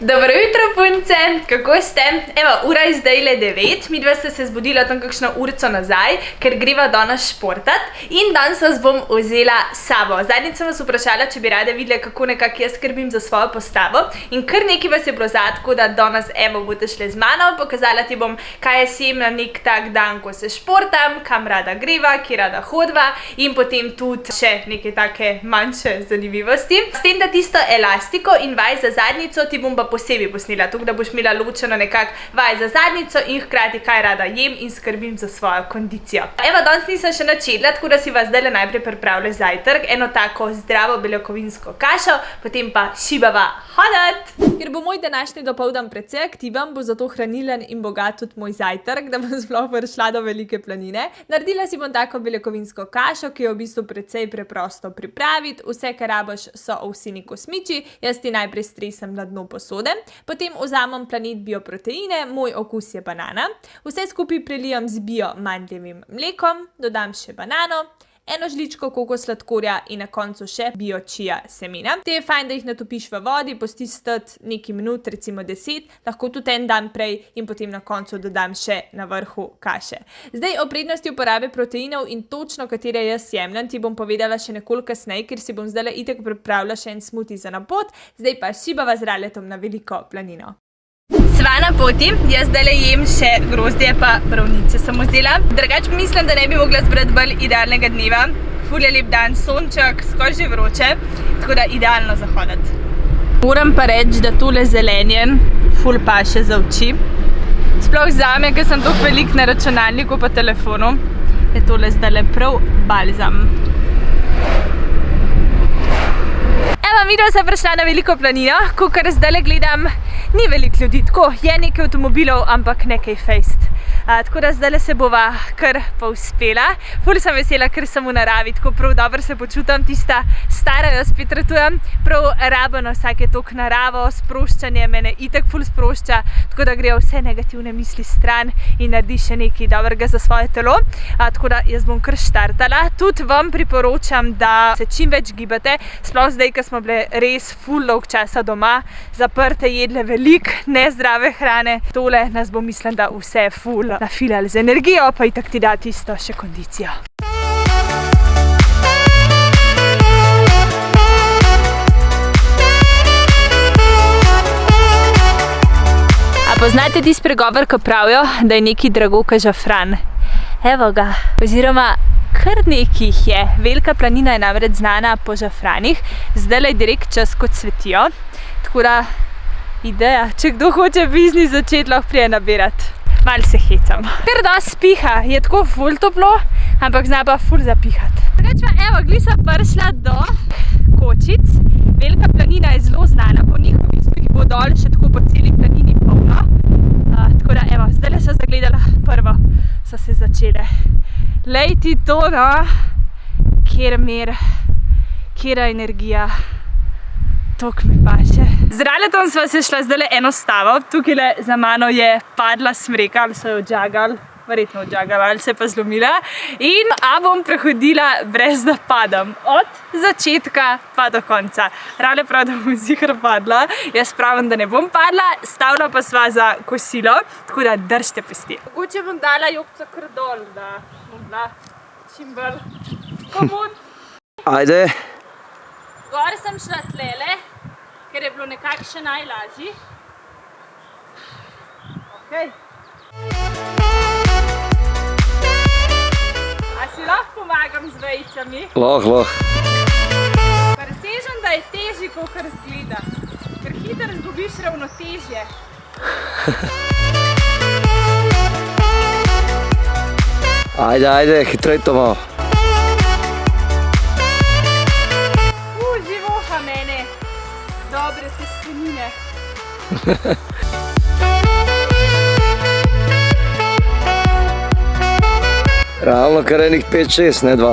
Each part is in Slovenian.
Dobro jutro, punce, kako ste? Evo, ura je zdaj le 9, midva ste se zbudila tam kakšno urico nazaj, ker greva danes športat in danes vas bom vzela s sabo. Zadnjič sem vas vprašala, če bi rade videli, kako nekako jaz skrbim za svojo postavo in kar nekaj vas je bilo tako, da danes evo boste šli z mano, pokazala ti bom, kaj jaz jem na nek tak dan, ko se športam, kam rada greva, kje rada hodva in potem tudi še neke take manjše zanimivosti. S tem, da tisto elastiko in vaj za zadnjico ti bom pa posebej posnela, tukaj da boš imela ločeno nekako vaj za zadnjico in hkrati kaj rada jem in skrbim za svojo kondicijo. Evo, danes nisem še načela, tako da si vas zdaj najprej pripravlja zajtrk, eno tako zdravo beljakovinsko kašo, potem pa šibava hodat. Ker bo moj današnji dopoldan precej aktiven, bo zato hranilen in bogat tudi moj zajtrk, da bom sploh prišla do Velike Planine. Naredila si bom tako beljakovinsko kašo, ki jo v bistvu precej preprosto pripraviti. Vse, kar rabiš, so ovsini kosmiči, jaz ti najprej stresem na dno posode. Potem vzamem Planet bioproteine, moj okus je banana. Vse skupaj prelijam z bio mandljevim mlekom, dodam še banano, eno žličko kokos sladkorja in na koncu še bio chia semena. Te je fajn, da jih natopiš v vodi, pustiš stati nekaj minut, recimo 10, lahko tudi en dan prej in potem na koncu dodam še na vrhu kaše. Zdaj o prednosti uporabe proteinov in točno katere jaz jemljem ti bom povedala še nekoliko kasneje, ker si bom zdaj itak pripravila še en smuti za na pot, zdaj pa šibava z Raletom na Veliko Planino. Sva na poti, jaz zdaj jem še grozdje pa borovnice sem vzela. Drugače mislim, da ne bi mogla zbrati bolj idealnega dneva. Ful je lep dan, sonček, skoraj že vroče, tako da idealno za hodati. Moram pa reči, da tole zelenje ful paše za oči. Sploh zame, ker sem toliko velik na računalniku pa telefonu, je tole zdaj prav balzam. Evo, midva sem prišla na Veliko Planino, kakor zdaj gledam, ni veliko ljudi, tako je nekaj avtomobilov, ampak nekaj fejst. Tako da zdaj se bova kar pa uspela. Ful sem vesela, ker sem v naravi, tako prav dobro se počutam, tista stara jo spet ratujem, prav rabeno vsake tok naravo, sproščanje mene itak ful sprošča, tako da grejo vse negativne misli stran in naredi še nekaj dobrega za svoje telo. Tako da jaz bom kar štartala. Tudi vam priporočam, da se čim več gibate, sploh zdaj, ko smo bile res ful dolg časa doma, zaprte, jedle veliko nezdrave hrane. Tole nas bo, mislim, da vse ful nafilali z energijo, pa itak ti da tisto še kondicijo. A poznate tisti pregovor, ko pravijo, da je nekaj drago ka žafran? Evo ga, oziroma kar nekih je. Velika Planina je namreč znana po žafranih, zdaj je direkt čas, ko cvetijo. Tako da ideja, če kdo hoče biznis začeti, lahko prije nabirati. Malo se hecam. Ker dosti piha, je tako ful toplo, ampak zna pa ful zapihati. Drugač pa evo, gli sem prišla do kočic. Velika Planina je zelo znana, po njih v bistvu jih bo dol še tako po celi planini polno. Tako da evo, zdaj so zagledala prvo, so se začele. Lej ti to, no, kjer mir, kjera energija. Tok mi paše. Z Raletom sva se šla zdaj eno stavo, tukaj za mano je padla smreka, ali so jo odžagali, verjetno odžagali, ali se je pa zlomila. In bom prehodila brez da padam, od začetka pa do konca. Rale prav, da bom ziher padla, jaz pravim, da ne bom padla, stavila pa sva za kosilo, tako da držite pesti. Mogoče bom dala jokca kar dol, da bom bila čim bolj komod. Ajde. Gor sem šla tlele, ker je bilo nekako še najlažji. Okay. A si lahko pomagam z vejicami? Lahko. Presežem, da je težji, kakor zgleda, ker hitro izgubiš ravnotežje. Ajde, hitrej to malo. Dobre testenine. Realno kar enih 5-6, ne 2.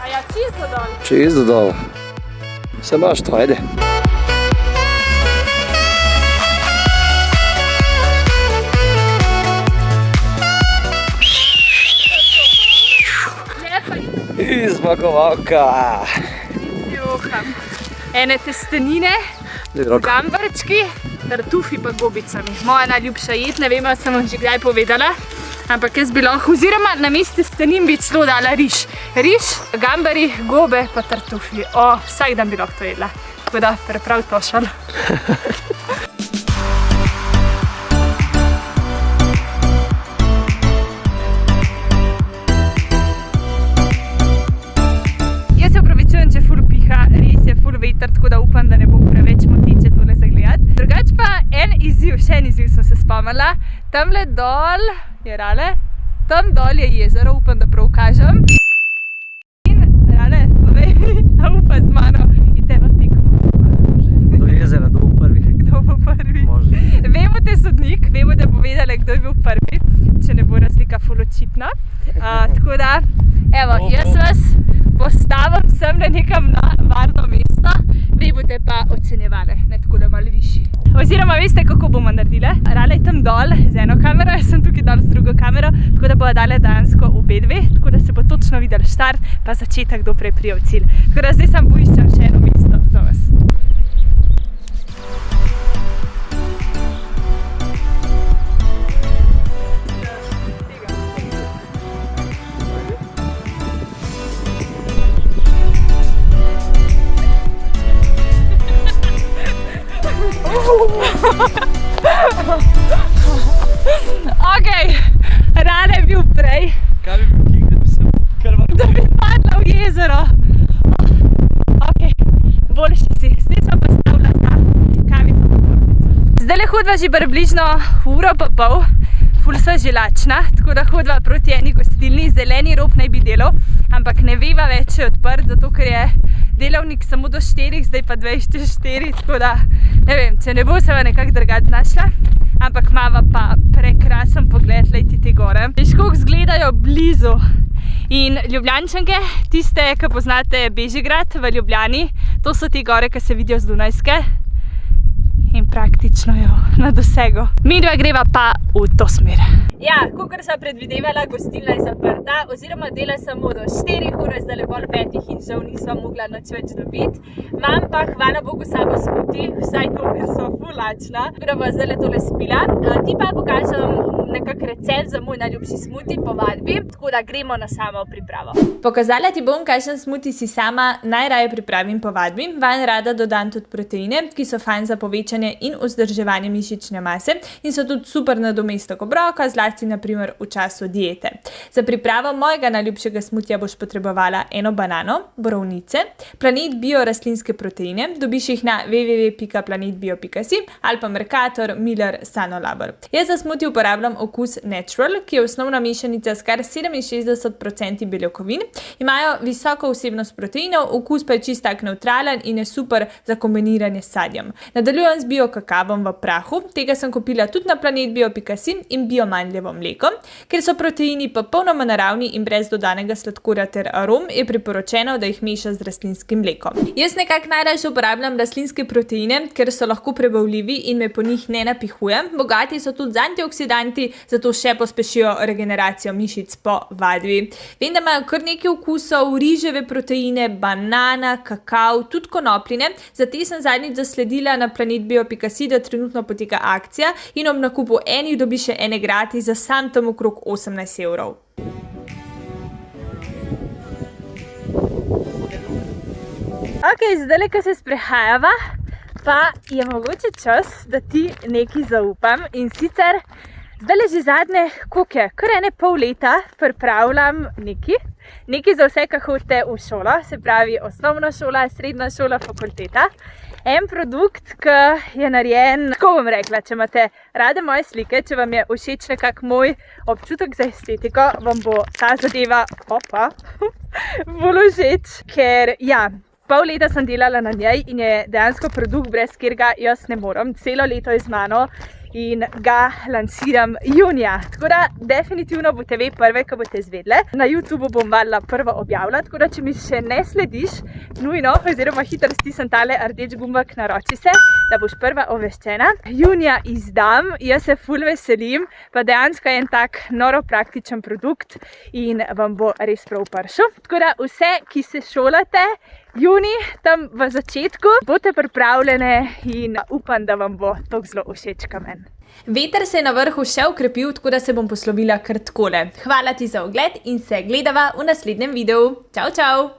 A ja, čisto dol? Čisto dol. Se imaš to, ajde. Lepa. Izmagovalka. Joham. Ene testenine, z gambarčki, tartufi pa gobicami. Moja najljubša jed, ne vem, ali sem vam že kdaj povedala, ampak jaz bi lahko, oziroma na mestu stenin bi celo dala riž. Riž, gambari, gobe pa tartufi. Vsak dan bi lahko to jedla. Tako da, preprav tošal. Jaz se opravičujem, če ful piha, res je ful veter, tako da upam, da ne bo preveč moteče tole zagledati. Drugač pa še en izziv sem se spomnila. Tamle dol, je Rale, tam dol je jezero, upam, da prav kažem. In Rale, povej, a upa z mano in te na tekmo. Do jezera, kdo bo prvi? Kdo bo prvi? Može. Vemo te sodnik, vemo, da povedali, kdo je bil prvi, če ne bo razlika ful očitna. Tako da, evo, jaz vas postavim sem nekam na varno mesto, vi boste pa ocenjevali, ne tako da malo višji. Oziroma, veste, kako bomo naredile? Rale je tam dol z eno kamero, jaz sem tukaj dol z drugo kamero, tako da bojo dale dejansko obe dve, tako da se bo točno videl štart, pa začetek, kdo prej prije v cilj. Tako da zdaj sam poiščam še eno mesto za vas. Ok, Rale je bil prej. Kaj bi bil kik, da bi se krval? Da bi padla v jezero. Ok, boljši si. Zdaj sem pa stavila za kavico po portico. Zdaj le hodva že približno uro pa pol. Ful sva že lačna, tako da hodva proti eni gostilni. Zeleni rob naj bi delal, ampak ne veva več, če je odprt, zato ker je delavnik samo do 4, zdaj pa 24, tako da ne vem, če ne bo se va nekako drugače našla, ampak imava pa prekrasen pogled, lejte te gore. Veš, koliko izgledajo blizu. In Ljubljančanke, tiste, ki poznate Bežigrad v Ljubljani, to so te gore, ki se vidijo z Dunajske. In praktično jo na dosegu. Midva greva pa v to smer. Ja, kakor sem predvidevala, gostilna je zaprta, oziroma dela samo do 4 ure, zdaj le pol 5 in žal nisem mogla nič več dobiti. Imam pa, hvala Bogu, sabo smuti, vsaj to, ker sem ful lačna. Tako da bom zdaj le tole spila. Ti pa pokažem nekak recept za moj najljubši smuti po vadbi, tako da gremo na samo pripravo. Pokazala ti bom, kakšen smuti si sama najraje pripravim po vadbi. Vanj rada dodam tudi proteine, ki so fajn za povečanje in vzdrževanje mišične mase in so tudi super nadomestek obroka, zlasti na primer v času diete. Za pripravo mojega najljubšega smutija boš potrebovala eno banano, borovnice, Planet Bio rastlinske proteine, dobiš jih na www.planetbio.si ali pa Mercator, Miller, Sanolabor. Jaz za smuti uporabljam okus Natural, ki je osnovna mešanica s kar 67% beljakovin, imajo visoko vsebnost proteinov, okus pa je čist tak nevtralen in je super za kombiniranje s sadjem. Nadaljujem z bio kakavom v prahu, tega sem kupila tudi na planetbio.si in biomandljevo mleko. Ker so proteini popolnoma naravni in brez dodanega sladkorja ter arom, je priporočeno, da jih meša z rastlinskim mlekom. Jaz nekako najrajše uporabljam rastlinske proteine, ker so lahko prebavljivi in me po njih ne napihujem. Bogati so tudi z antioksidanti, zato še pospešijo regeneracijo mišic po vadbi. Vem, da imajo kar nekaj okusov, riževe proteine, banana, kakav, tudi konopline. Za te sem zadnjič zasledila na planetbio.si, da trenutno poteka akcija in ob nakupu enih dobi še ene gratis za sam tam okrog 18 evrov. Ok, zdaj, ko se sprehajava, pa je mogoče čas, da ti nekaj zaupam in sicer zdaj že zadnje, koliko je, kar ene pol leta pripravljam nekaj za vse, ki hodite v šolo, se pravi osnovna šola, srednja šola, fakulteta. En produkt, ki je narejen, tako bom rekla, če imate rade moje slike, če vam je všeč nekak moj občutek za estetiko, vam bo ta zadeva, bolj všeč, ker ja, pol leta sem delala na njej in je dejansko produkt, brez katerega jaz ne morem, celo leto je z mano in ga lansiram junija. Tako da definitivno boste ve prve, ko boste izvedle. Na YouTubeu bom valjda prvo objavila, tako da če mi še ne slediš, nujno, oziroma hitro stisnem tale rdeč gumbek, naroči se, da boš prva obveščena. Junija izdam, jaz se ful veselim, pa dejansko je en tak noro praktičen produkt in vam bo res prav pršel. Tako da vse, ki se šolate junij, tam v začetku. Bote pripravljene in upam, da vam bo to zelo všeč kamen. Veter se je na vrhu še ukrepil, tako da se bom poslovila kar takole. Hvala ti za ogled in se gledava v naslednjem videu. Čau, čau!